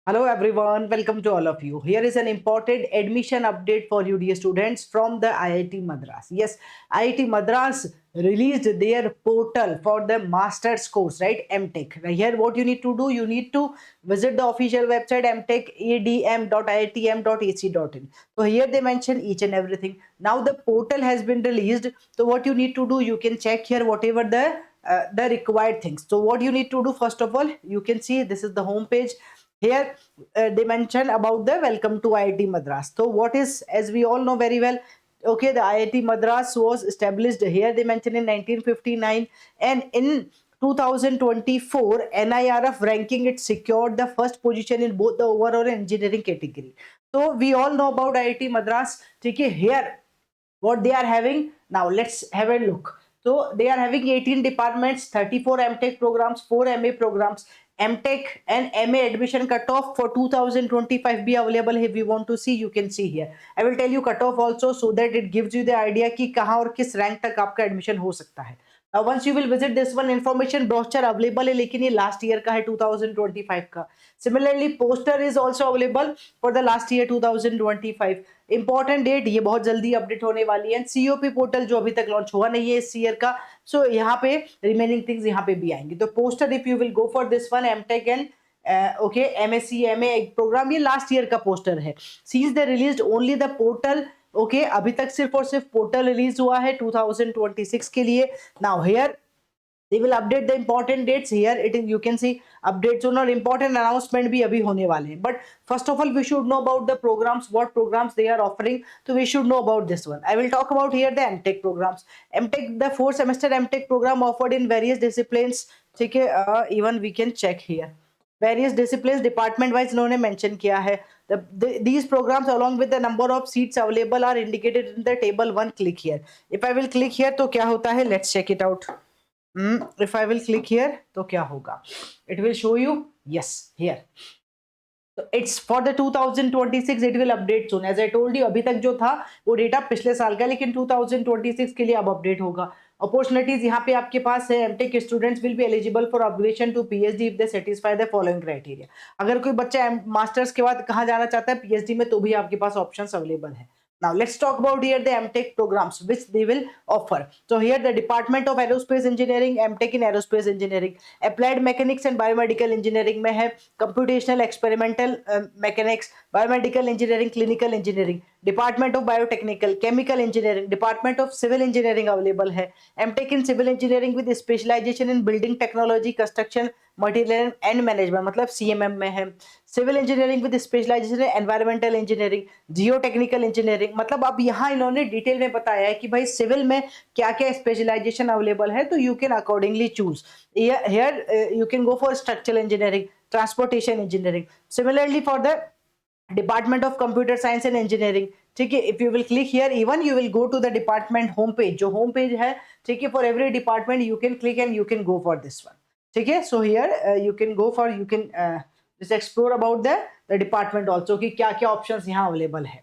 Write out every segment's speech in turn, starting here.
Hello everyone, welcome to all of you. Here is an important admission update for you dear students from the IIT Madras. Yes, IIT Madras released their portal for the master's course, right? MTech. Right here what you need to do, you need to visit the official website mtechadm.iitm.ac.in. So here they mention each and everything. Now the portal has been released. So what you need to do, you can check here whatever the required things. So what you need to do, first of all, you can see this is the home page. Here they mention about the welcome to IIT Madras. So what is, as we all know very well, okay, the IIT Madras was established here, they mention in 1959, and in 2024 NIRF ranking it secured the first position in both the overall engineering category. So we all know about IIT Madras. Okay, here what they are having, now let's have a look. So they are having 18 departments, 34 MTech programs, 4 MA programs. MTech and MA admission cutoff for 2025 be available. If you want to see, you can see here. I will tell you cutoff also so that it gives you the idea कि कहाँ और किस rank तक आपका admission हो सकता है. Once you will visit this one, information brochure available है, लेकिन ये लास्ट ईयर का है 2025 का. Similarly poster is also available for the last year 2025. Important date, ये बहुत जल्दी अपडेट होने वाली है. सीओपी पोर्टल जो अभी तक लॉन्च हुआ नहीं है इस ईयर का, सो यहाँ पे रिमेनिंग थिंग्स यहाँ पे भी आएंगी. तो poster if you will go for this one MTech and okay MSc MA program, ये लास्ट ईयर का पोस्टर है. Sees they release only the portal. Okay, अभी तक सिर्फ और सिर्फ पोर्टल रिलीज हुआ है 2026 के लिए. Now here they will update the important dates. Here it is, you can see updates on और important announcement भी अभी होने वाले हैं. But first of all we should know about the programs, what programs they are offering. So we should know about this one. I will talk about here the MTech programs. MTech, the 4 semester MTech program offered in various disciplines. ठीक है, even we can check here various disciplines department wise इन्होंने mention किया है. These programs along with the number of seats available are indicated in the table 1. Click here. If I will click here तो क्या होता है, let's check it out. If I will click here तो क्या होगा, it will show you, yes, here. So it's for the 2026, it will update soon. As I told you, अभी तक जो था वो डेटा पिछले साल का, लेकिन 2026 के लिए अब अपडेट होगा. अपॉर्चुनिटीज यहाँ पे आपके पास है. MTech students will be eligible for upgradation to PhD if they satisfy the following criteria. अगर कोई बच्चा मास्टर्स के बाद कहाँ जाना चाहता है पीएचडी में, तो भी आपके पास ऑप्शंस अवेलेबल है. Now let's talk about here the MTech programs which they will offer. So here the Department of Aerospace Engineering, MTech in Aerospace Engineering, Applied Mechanics and Biomedical Engineering में है, Computational Experimental Mechanics, Biomedical Engineering, Clinical Engineering, Department of Biotechnical, Chemical Engineering, Department of Civil Engineering available है, MTech in Civil Engineering with specialization in Building Technology, Construction, material and management मतलब CMM में है. Civil engineering with specialization in environmental engineering, geo technical engineering. मतलब अब यहाँ इन्होंने detail में बताया है कि भाई सिविल में क्या क्या स्पेशलाइजेशन अवेलेबल है, तो you can accordingly choose. Here you can go for structural engineering, transportation engineering. Similarly for the department of computer science and engineering, ठीक है, if you will click here even you will go to the department home page, जो home page है, ठीक है, for every department you can click and you can go for this one. ठीक है, so here you can go for, you can just explore about the department also कि क्या क्या options यहाँ अवेलेबल है.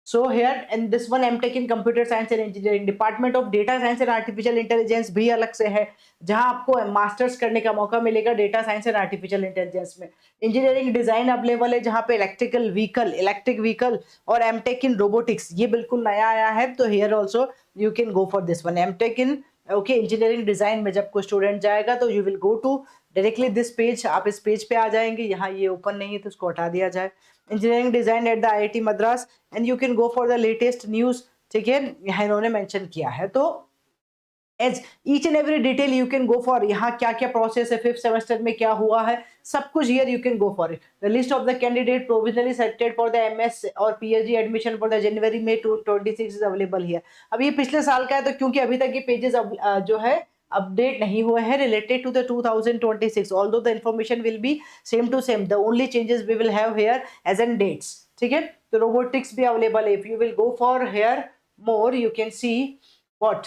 So here and this one MTech in computer science and engineering, department of data science and artificial intelligence भी अलग से है, जहां आपको मास्टर्स करने का मौका मिलेगा data science and artificial intelligence में. इंजीनियरिंग डिजाइन अवेलेबल है, जहां पे इलेक्ट्रिक व्हीकल और एमटेक इन रोबोटिक्स ये बिल्कुल नया आया है. तो here also you can go for this one MTech in okay engineering design में. जब कोई स्टूडेंट जाएगा तो you will go to directly this page, आप इस पेज पे आ जाएंगे. यहाँ ये ओपन नहीं है तो उसको हटा दिया जाए. Engineering design at the IIT Madras and you can go for the latest news. ठीक है, यहाँ इन्होंने मेंशन किया है. तो as each and every detail you can go for, यहाँ क्या क्या प्रोसेस है, 5th सेमेस्टर में क्या हुआ है, सब कुछ here you can go for it. The list of the candidate provisionally selected for the MS और PhD admission for the January में 26 इज अवेलेबल हियर. अब ये पिछले साल का है, तो क्योंकि अभी तक ये पेजेस जो है अपडेट नहीं हुए हैं related to the 2026, although the information will be same to same, the only changes we will have here as an dates. ठीक है, तो रोबोटिक्स भी अवेलेबल है. If you will go for here more you can see what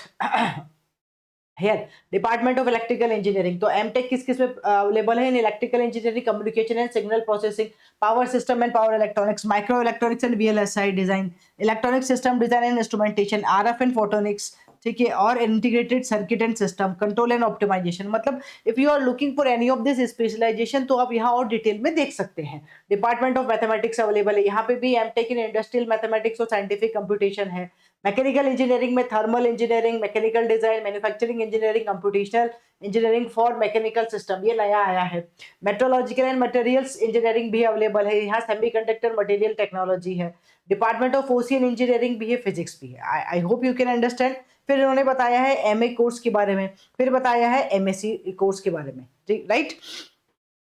here department of electrical engineering. तो MTech किस किस में available है, in electrical engineering, communication and signal processing, power system and power electronics, micro electronics and VLSI design, electronic system design and instrumentation, RF and photonics. ठीक है, और integrated circuit and system control and optimization. मतलब if you are looking for any of this specialization तो आप यहाँ और detail में देख सकते हैं। डिपार्टमेंट ऑफ मैथमेटिक्स अवेलेबल है, यहाँ पे भी एमटेक इन इंडस्ट्रियल मैथमेटिक्स और साइंटिफिक कंप्यूटेशन है। मैकेनिकल इंजीनियरिंग में thermal engineering, mechanical design, manufacturing engineering, computational engineering for mechanical system, ये नया आया है। मेट्रोलॉजिकल एंड मटेरियल्स इंजीनियरिंग भी अवेलेबल है, यहाँ सेमीकंडक्टर मटेरियल टेक्नोलॉजी है। डिपार्टमेंट ऑफ ओशियन इंजीनियरिंग भी है, फिजिक्स भी है। I hope you can understand. फिर इन्होंने बताया है एमए कोर्स के बारे में, फिर बताया है एमएससी कोर्स के बारे में, ठीक, right.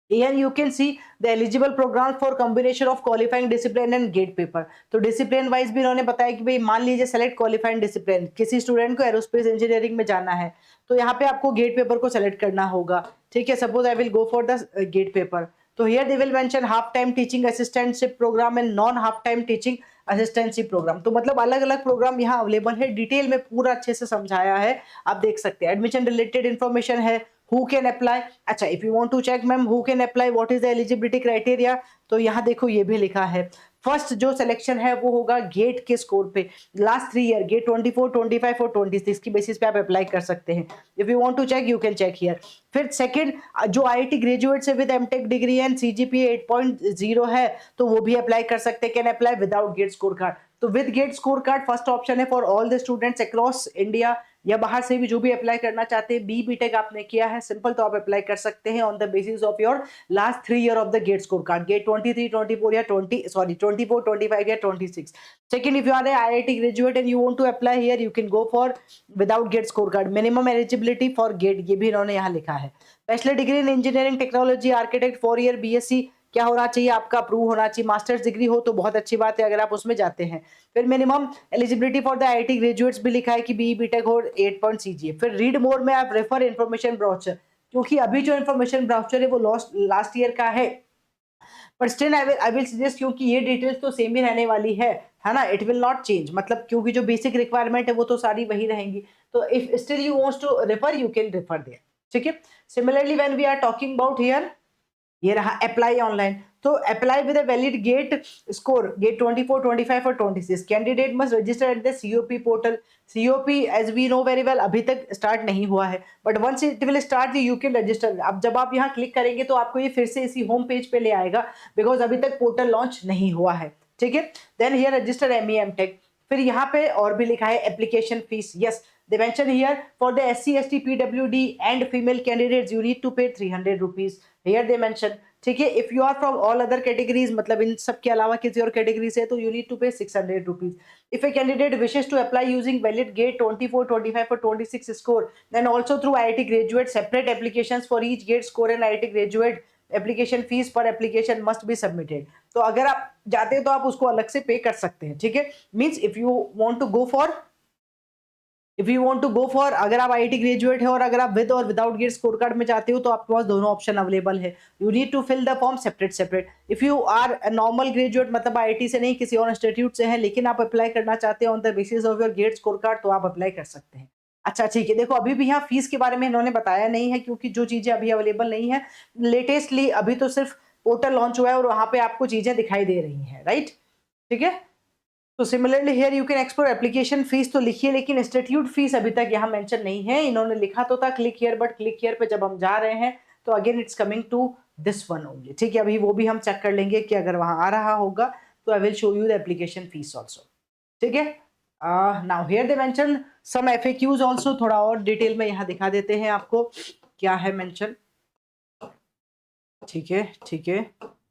Here you can see the eligible programs for combination of qualifying discipline and gate paper। तो डिसिप्लिन वाइज भी इन्होंने बताया कि भाई मान लीजिए सेलेक्ट क्वालिफाइंग डिसिप्लिन, किसी स्टूडेंट को एरोस्पेस इंजीनियरिंग में जाना है तो यहाँ पे आपको गेट पेपर को सेलेक्ट करना होगा, ठीक है। Suppose I will go for the GATE paper, तो here they will mention half time teaching assistantship program and non half time teaching assistantship program. तो मतलब अलग अलग प्रोग्राम यहाँ अवेलेबल है, डिटेल में पूरा अच्छे से समझाया है, आप देख सकते हैं। एडमिशन रिलेटेड इन्फॉर्मेशन है, हु कैन अप्लाई। अच्छा, if you want to check ma'am who can apply, what is the eligibility criteria, तो यहाँ देखो ये भी लिखा है। फर्स्ट जो सिलेक्शन है वो होगा गेट के स्कोर पे, लास्ट 3 ईयर गेट 24, 25 और 26 की बेसिस पे आप अप्लाई कर सकते हैं। If you want to check you can check here. फिर सेकंड जो आईआईटी ग्रेजुएट से with MTech degree and CGPA 8.0 है तो वो भी अप्लाई कर सकते हैं, can apply without GATE score card. तो with GATE score card first option है for all the students across India, या बाहर से भी जो भी अप्लाई करना चाहते हैं। बी टेक आपने किया है सिंपल तो आप अप्लाई कर सकते हैं on the basis of your last 3 year of the GATE score card, GATE 23, 24 या 24, 25 या 26। Second, if you are IIT graduate and you want to apply here you can go for without GATE score card. Minimum eligibility for GATE ये भी इन्होंने यहाँ लिखा है। Bachelor degree in engineering technology architect 4 year BSc क्या होना चाहिए आपका, अप्रूव होना चाहिए। मास्टर्स डिग्री हो तो बहुत अच्छी बात है अगर आप उसमें जाते हैं। फिर minimum eligibility for the IIT graduates भी लिखा है कि बी टेक हो 8 पॉइंट सीजीए। फिर रीड मोर में आप रेफर इन्फॉर्मेशन ब्राउचर, क्योंकि अभी जो इन्फॉर्मेशन ब्राउचर है वो लास्ट ईयर का है, पर स्टिल आई विल सजेस्ट, क्योंकि ये डिटेल्स तो सेम ही रहने वाली है ना, इट विल नॉट चेंज। मतलब क्योंकि जो बेसिक रिक्वायरमेंट है वो तो सारी वही रहेंगी। तो if still you wants to refer you can refer there, ठीक है। Similarly when we are talking about here, ये रहा अप्लाई ऑनलाइन। तो apply with a valid GATE score, GATE 24, 25 और 26। Candidate must register at the COP portal. COP as we know very well अभी तक start नहीं हुआ है, but once it will start you can register. अब जब आप यहाँ क्लिक करेंगे तो आपको ये फिर से इसी होम पेज पे ले आएगा, बिकॉज अभी तक पोर्टल लॉन्च नहीं हुआ है, ठीक है। Then here register ME tech. फिर यहाँ पे और भी लिखा है application fees, yes they mention here for the SC ST PWD and female candidates you need to pay 300 rupees, here they mention, ठीक है। If you are from all other categories, मतलब इन सब के अलावा किसी और कैटेगरी से, तो you need to pay 600 rupees. If a candidate wishes to apply using valid GATE 24, 25 और 26 score then also through IIT graduate, separate applications for each GATE score and IIT graduate application fees per application must be submitted. तो अगर आप जाते हैं तो आप उसको अलग से पे कर सकते हैं, ठीक है। Means if you want to go for अगर आप आईआईटी ग्रेजुएट है और अगर आप विद और विदाउट गेट स्कोर कार्ड में जाते हो तो आपके पास दोनों ऑप्शन अवेलेबल है। You need to fill the form separate. If you are normal graduate, मतलब आईआईटी से नहीं किसी और इंस्टीट्यूट से है, लेकिन आप अप्लाई करना चाहते हैं on the basis of your GATE score card, तो आप अप्लाई कर सकते हैं। अच्छा ठीक है, देखो अभी भी यहाँ फीस के बारे में इन्होंने बताया नहीं है, क्योंकि जो चीजें अभी अवेलेबल नहीं है लेटेस्टली, अभी तो सिर्फ पोर्टल लॉन्च हुआ है और वहां पे आपको चीजें दिखाई दे रही हैं, राइट, ठीक है। तो similarly here you can explore application fees तो लिखिए, लेकिन इंस्टीट्यूट फीस अभी तक यहाँ मेंशन नहीं है। इन्होंने लिखा तो था click here, but click here पे जब हम जा रहे हैं तो again it's coming to this one only, ठीक है। अभी वो भी हम चेक कर लेंगे कि अगर वहां आ रहा होगा तो I will show you the application fees also, ठीक है। Now here they mention some FAQs also, थोड़ा और डिटेल में यहाँ दिखा देते हैं आपको क्या है मेंशन, ठीक है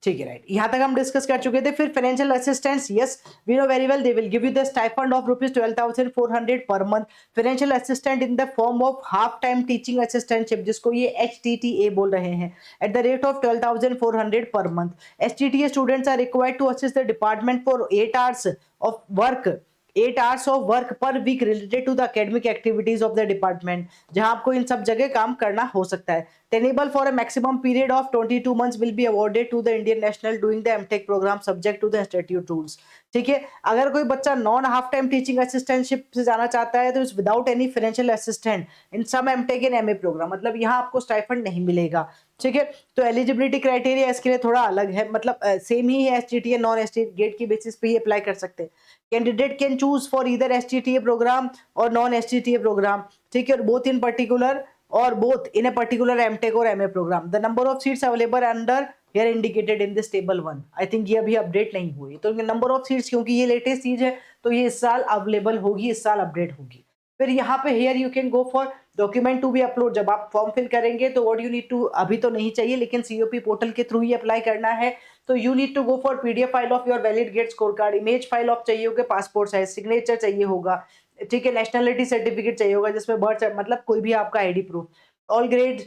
राइट। यहाँ तक हम डिस्कस कर चुके थे। फिर financial assistance, yes we know very well, they will give you the stipend of ₹12,400 per month. Financial assistant in the form of half time teaching assistantship, जिसको ये HTTA बोल रहे हैं, at the rate of 12,400 per month. HTTA students are required to assist the department for 8 hours of work, 8 hours of work per week related to the academic activities of the department, जहां आपको इन सब जगह काम करना हो सकता है। tenable for a maximum period of 22 months will be awarded to the Indian national doing the MTech program subject to the institute rules. ठीक है, अगर कोई बच्चा non half time teaching assistantship से जाना चाहता है तो it's without any financial assistant in some MTech and MA program, मतलब यहाँ आपको स्टाइफंड नहीं मिलेगा। ठीक है, तो एलिजिबिलिटी क्राइटेरिया इसके लिए थोड़ा अलग है, मतलब सेम ही है एसटीटीए नॉन एसटीटीए गेट की बेसिस पे ही अप्लाई कर सकते हैं। Candidate can choose for either STTA program और नॉन एसटीटीए प्रोग्राम, ठीक है, बोथ इन पर्टिकुलर और both in a particular MTech और MA program. The number of seats available under here indicated in this table 1. I think ये अभी update नहीं हुई, तो नंबर ऑफ सीट्स क्योंकि ये लेटेस्ट चीज है तो ये इस साल अवेलेबल होगी, इस साल अपडेट होगी। फिर यहाँ पे here you can go for document to be upload, जब आप फॉर्म फिल करेंगे तो what you need to, अभी तो नहीं चाहिए लेकिन COP पोर्टल के थ्रू ही अप्लाई करना है, तो you need to go for PDF file of your valid GATE score card, image file of चाहिए होगा, पासपोर्ट साइज, सिग्नेचर चाहिए होगा, ठीक है, नेशनलिटी सर्टिफिकेट चाहिए होगा जिसमें बर्थ, मतलब कोई भी आपका ID proof, all grade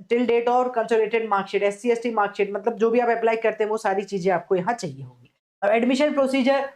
till date और consolidated marksheet, SC ST marksheet, मतलब जो भी आप अप्लाई करते हैं वो सारी चीजें आपको यहाँ चाहिए होगी। अब admission procedure,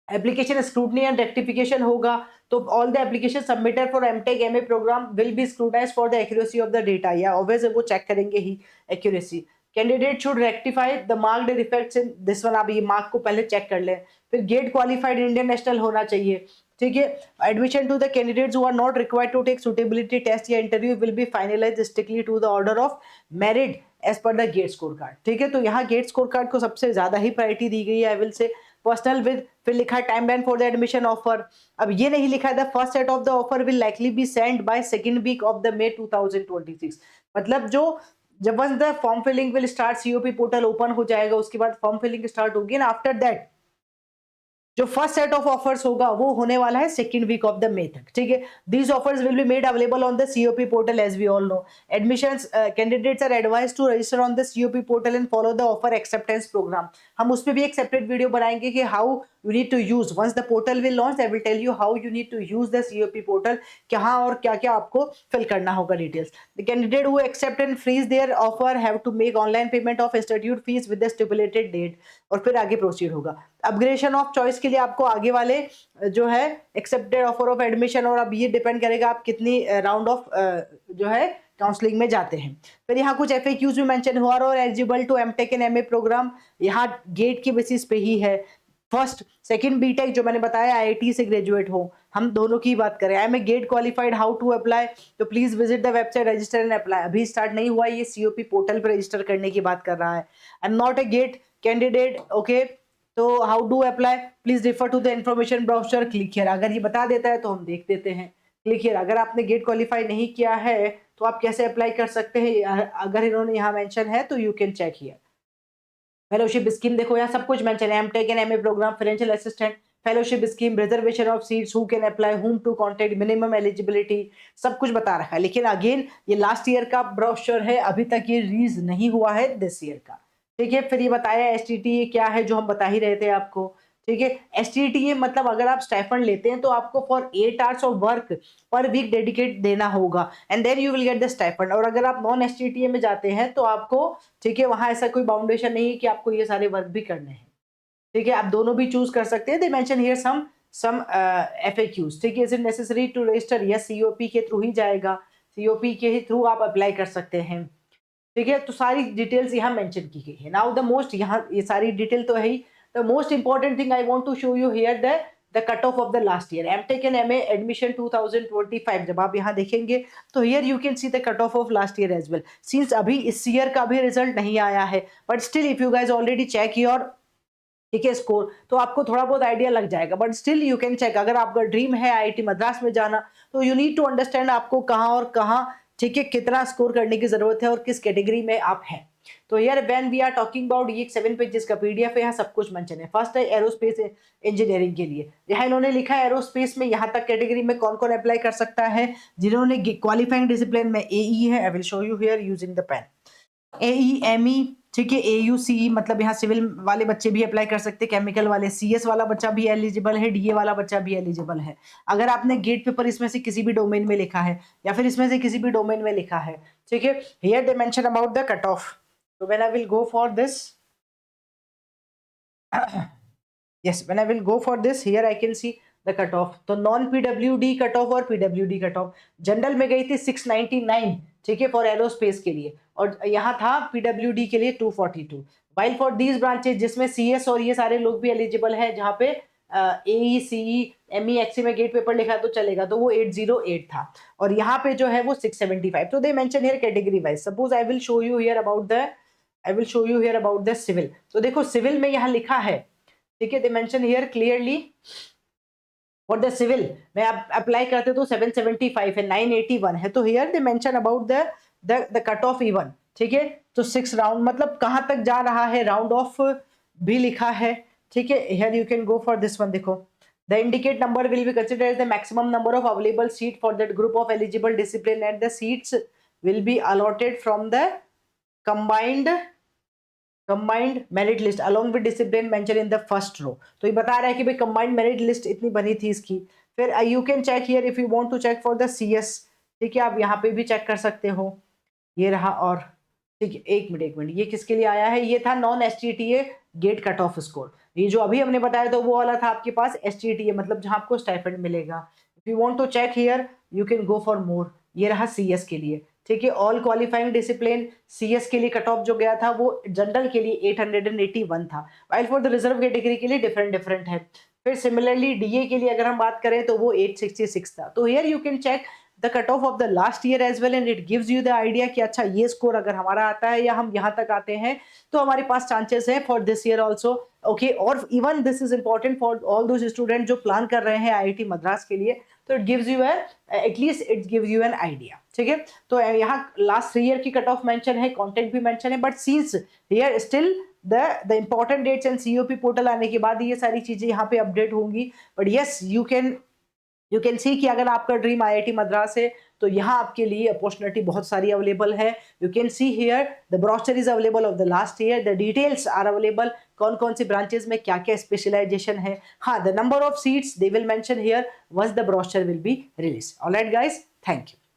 application scrutiny and rectification होगा, तो all the application submitted for MTech MA program will be scrutinized for the accuracy of the data, या ऑब्वियसली वो चेक करेंगे ही accuracy. Candidate should rectify the marked defects in this one, आप ये mark को पहले चेक कर लें। फिर गेट क्वालिफाइड इंडियन नेशनल होना चाहिए, ठीक है। Admission to the candidates who are not required to take suitability test या interview will be finalized strictly to the order of merit as per the GATE score card, ठीक है। तो यहाँ gate score card को सबसे ज्यादा ही priority दी गई है, I will say personal with, फिर लिखा है time line for the admission offer. अब ये नहीं लिखा है the first set of the offer will likely be send by second week of the May 2026, मतलब जो जब once the form filling will start, COP portal open हो जाएगा उसके बाद फॉर्म फिलिंग स्टार्ट होगी एंड आफ्टर दैट जो first set of offers होगा वो होने वाला है second week of the May तक, ठीक है। These offers will be made available on the COP portal as we all know. Admissions candidates are advised to register on the COP portal and follow the offer acceptance program. हम उस पे भी एक separate video बनाएंगे कि how you need to use once the portal will launch, I will tell you how you need to use the COP portal, कहाँ और क्या क्या आपको फिल करना होगा details. The candidate who accept and freeze their offer have to make online payment of institute fees with the stipulated date, और फिर आगे प्रोसीड होगा। अपग्रेडेशन ऑफ चॉइस के लिए आपको आगे वाले जो है एक्सेप्टेड ऑफर ऑफ एडमिशन, और अब ये डिपेंड करेगा आप कितनी राउंड ऑफ जो है काउंसलिंग में जाते हैं। फिर यहाँ कुछ FAQs भी मेंशन हुआ और eligible to MTech and MA program, यहाँ गेट की बेसिस पे ही है। फर्स्ट सेकंड बीटेक जो मैंने बताया IIT से ग्रेजुएट हो, हम दोनों की बात करें। I am a GATE qualified, how to apply, तो please visit the website register and apply. अभी स्टार्ट नहीं हुआ, ये COP पोर्टल पर रजिस्टर करने की बात कर रहा है। I am not a GATE candidate, okay, तो how do apply, please refer to the information brochure, click here. अगर ये बता देता है तो हम देख देते हैं, क्लिक हियर। अगर आपने गेट क्वालिफाई नहीं किया है तो आप कैसे अप्लाई कर सकते हैं, अगर इन्होंने यहाँ मेंशन है तो you can check here. Fellowship scheme देखो यहाँ सब कुछ मेंशन है, MTech and MA program, financial assistant, fellowship scheme, reservation of seats, who can apply, whom to contact, minimum eligibility, सब कुछ बता रखा है। लेकिन अगेन ये लास्ट ईयर का ब्रोशर है, अभी तक ये रिलीज नहीं हुआ है दिस ईयर का, ठीक है। फिर ये बताया STTA क्या है जो हम बता ही रहे थे आपको, ठीक है। STTA मतलब अगर आप स्टाइफंड लेते हैं तो आपको for 8 hours of work per week dedicate देना होगा and then you will get the stipend. और अगर आप नॉन STTA में जाते हैं तो आपको, ठीक है, वहां ऐसा कोई बाउंडेशन नहीं है कि आपको ये सारे वर्क भी करने हैं, ठीक है। आप दोनों भी चूज कर सकते हैं। They mention here some FAQs, ठीक है। Is it necessary to register, yes, COP के थ्रू ही जाएगा, COP के ही थ्रू आप अप्लाई कर सकते हैं, ठीक है। तो सारी डिटेल्स यहाँ मेंशन की गई है। नाउ द मोस्ट, यहाँ ये सारी डिटेल तो है ही, the most important thing I want to show you here the cutoff of the last year MTech and MA admission 2025। जब आप यहाँ देखेंगे तो here you can see the cutoff of last year as well, since अभी इस year का भी result नहीं आया है, but still if you guys already check your, ठीक है, स्कोर, तो आपको थोड़ा बहुत आइडिया लग जाएगा, but still you can check. अगर आपका ड्रीम है IIT मद्रास में जाना तो यू नीड टू अंडरस्टैंड आपको कहाँ और कहाँ, ठीक है, कितना स्कोर करने की जरूरत है और किस कैटेगरी में आप हैं। तो यार when we are talking about, ये 7 पेजेस का PDF है, यहाँ सब कुछ मेंशन है। फर्स्ट है एरोस्पेस इंजीनियरिंग के लिए, यहाँ इन्होंने लिखा है एरोस्पेस में यहाँ तक कैटेगरी में कौन कौन अप्लाई कर सकता है। जिन्होंने क्वालिफाइंग डिसिप्लिन में AE है, I will show you here using the pen, AE ME, ठीक है, AU CE, मतलब यहाँ सिविल वाले बच्चे भी अप्लाई कर सकते हैं, केमिकल वाले, CS वाला बच्चा भी एलिजिबल है, DA वाला बच्चा भी एलिजिबल है। अगर आपने गेट पेपर इसमें से किसी भी डोमेन में लिखा है या फिर इसमें से किसी भी डोमेन में लिखा है, ठीक है, here they mention about the cut of. So when I will go for this, yes, when I will go for this, here I can see the cutoff। तो नॉन PWD कट ऑफ और PWD cut off, general में गई थी 699, ठीक है, for aerospace के लिए, और यहाँ था पीडब्ल्यूडी के लिए 242। वाइल फॉर दीज ब्रांचेस जिसमें सीएस और ये सारे लोग भी एलिजिबल है, जहाँ पे एई सीई एमई एक्सी में गेट पेपर लिखा है तो चलेगा, तो वो 808 था, और यहाँ पे जो है वो 675। तो they mention here category wise. Suppose I will show you here about the civil. तो देखो सिविल में यहाँ लिखा है, ठीक है, they mention here clearly for the civil में आप अप्लाई करते तो 775 है, 981 है, तो here they mention about the cut of even, ठीक है। तो 6 राउंड मतलब कहाँ तक जा रहा है, राउंड ऑफ भी लिखा है, ठीक है। Here you can go for this one. देखो the indicate number will be considered as the maximum number of available seat for that group of eligible discipline and the seats will be allotted from the combined merit list along with discipline mention in the first row. तो ये बता रहा है कि भाई combined merit list इतनी बनी थी इसकी। फिर you can check here if you want to check for the CS, ठीक है, आप यहाँ पे भी चेक कर सकते हो। ये रहा, और ठीक है, एक मिनट, ये किसके लिए आया है, ये था non STTA GATE cut off score. ये जो अभी हमने बताया तो वो वाला था आपके पास एसटीटीए, मतलब जहाँ आपको स्टाइपेंड मिलेगा। If you want to check here you can go for more. ये रहा सीएस के लिए, ठीक है, ऑल क्वालिफाइंग डिसिप्लिन। सीएस के लिए कट ऑफ जो गया था वो जनरल के लिए 881 था, while for the reserve category के लिए डिफरेंट है। फिर सिमिलरली डीए के लिए अगर हम बात करें तो वो 866 था। तो here you can check the cut off the last year as well and it gives you the idea कि अच्छा ये स्कोर अगर हमारा आता है या हम यहाँ तक आते हैं तो हमारे पास चांसेस है for this year also, okay. और even this is important for all those student जो प्लान कर रहे हैं आईआईटी मद्रास के लिए, तो it gives you at least it gives you an idea, ठीक है। तो यहाँ लास्ट 3 ईयर की कट ऑफ मेंशन है, कंटेंट भी मेंशन है, but since here still the important dates and COP portal आने के बाद ये सारी चीजें यहाँ पे अपडेट होंगी। बट यस यू कैन सी कि अगर आपका ड्रीम आईआईटी मद्रास है तो यहाँ आपके लिए अपॉर्चुनिटी बहुत सारी अवेलेबल है। You can see here the brochure is available of the last year, the details are available, कौन कौन सी ब्रांचेस में क्या क्या स्पेशलाइजेशन है। हाँ, the number of seats they will mention here once the brochure will be release. Alright guys, thank you.